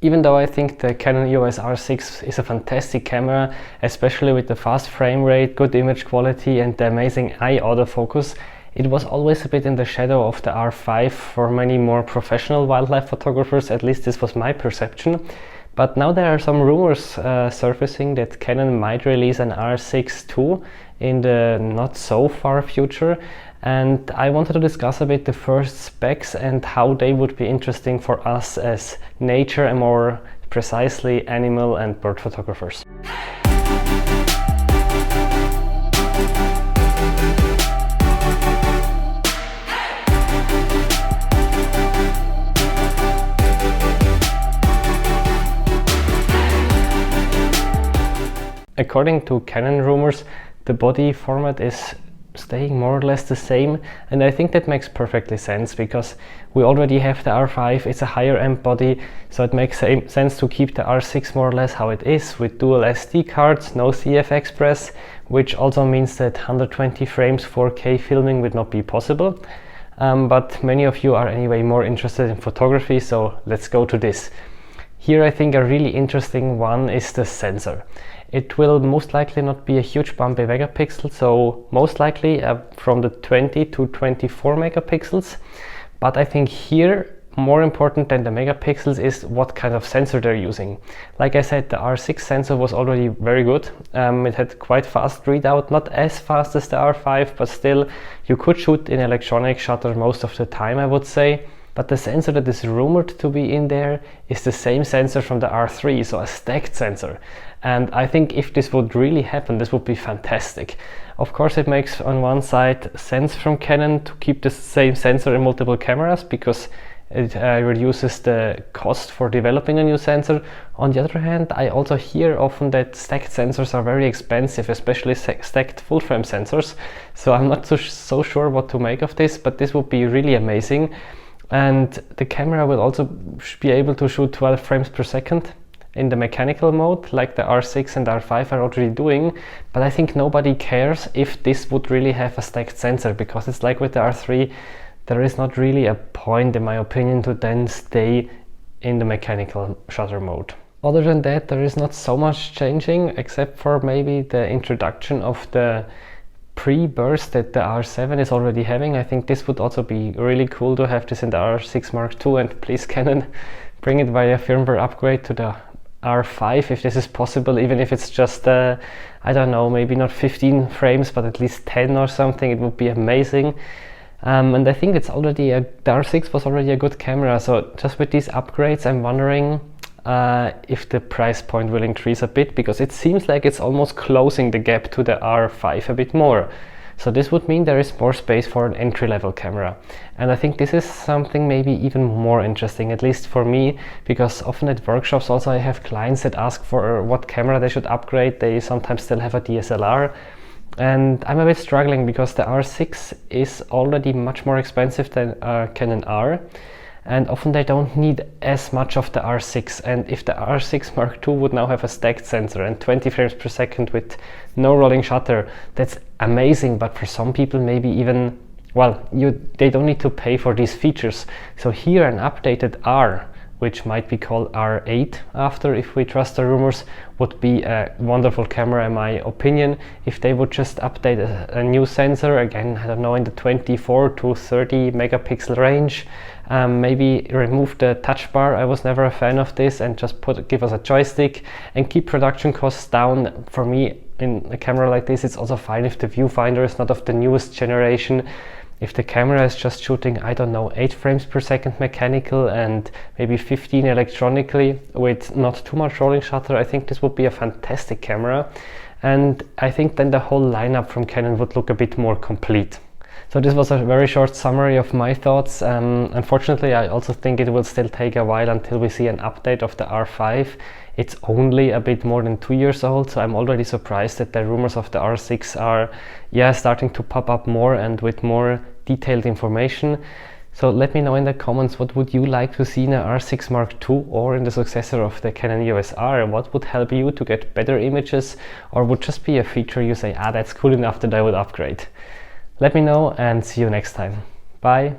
Even though I think the Canon EOS R6 is a fantastic camera, especially with the fast frame rate, good image quality and the amazing eye autofocus, it was always a bit in the shadow of the R5 for many more professional wildlife photographers. At least this was my perception. But now there are some rumors surfacing that Canon might release an R6 II in the not so far future. And I wanted to discuss a bit the first specs and how they would be interesting for us as nature and more precisely animal and bird photographers. According to Canon rumors, the body format is staying more or less the same, and I think that makes perfectly sense because we already have the R5, it's a higher end body, so it makes sense to keep the R6 more or less how it is, with dual SD cards, no CF Express, which also means that 120 frames 4K filming would not be possible. But many of you are anyway more interested in photography, so let's go to this. Here I think a really interesting one is the sensor. It will most likely not be a huge bump in megapixels, so most likely from the 20 to 24 megapixels. But I think here more important than the megapixels is what kind of sensor they're using. Like I said, the R6 sensor was already very good. It had quite fast readout, not as fast as the R5, but still you could shoot in electronic shutter most of the time, I would say. But the sensor that is rumored to be in there is the same sensor from the R3, so a stacked sensor. And I think if this would really happen, this would be fantastic. Of course, it makes on one side sense from Canon to keep the same sensor in multiple cameras because it reduces the cost for developing a new sensor. On the other hand, I also hear often that stacked sensors are very expensive, especially stacked full-frame sensors. So I'm not so sure what to make of this, but this would be really amazing. And the camera will also be able to shoot 12 frames per second in the mechanical mode, like the R6 and R5 are already doing. But I think nobody cares if this would really have a stacked sensor, because it's like with the R3, there is not really a point, in my opinion, to then stay in the mechanical shutter mode. Other than that, there is not so much changing, except for maybe the introduction of the pre-burst that the R7 is already having. I think this would also be really cool to have this in the R6 Mark II, and please Canon, bring it via firmware upgrade to the R5 if this is possible, even if it's just I don't know, maybe not 15 frames but at least 10 or something. It would be amazing. And I think it's already the R6 was already a good camera, so just with these upgrades I'm wondering if the price point will increase a bit, because it seems like it's almost closing the gap to the R5 a bit more. So this would mean there is more space for an entry-level camera. And I think this is something maybe even more interesting, at least for me, because often at workshops also I have clients that ask for what camera they should upgrade. They sometimes still have a DSLR. And I'm a bit struggling because the R6 is already much more expensive than Canon R. And often they don't need as much of the R6, and if the R6 Mark II would now have a stacked sensor and 20 frames per second with no rolling shutter, that's amazing. But for some people maybe even, well, they don't need to pay for these features. So here an updated R, which might be called R8 after, if we trust the rumors, would be a wonderful camera in my opinion. If they would just update a new sensor, again, I don't know, in the 24 to 30 megapixel range, maybe remove the touch bar. I was never a fan of this, and just give us a joystick and keep production costs down. For me, in a camera like this, it's also fine if the viewfinder is not of the newest generation. If the camera is just shooting, I don't know, 8 frames per second mechanical and maybe 15 electronically with not too much rolling shutter, I think this would be a fantastic camera. And I think then the whole lineup from Canon would look a bit more complete. So this was a very short summary of my thoughts. Unfortunately, I also think it will still take a while until we see an update of the R5. It's only a bit more than 2 years old, so I'm already surprised that the rumors of the R6 are starting to pop up more and with more detailed information. So let me know in the comments, what would you like to see in a R6 Mark II or in the successor of the Canon EOS R? What would help you to get better images, or would just be a feature you say, that's cool enough that I would upgrade? Let me know, and see you next time. Bye!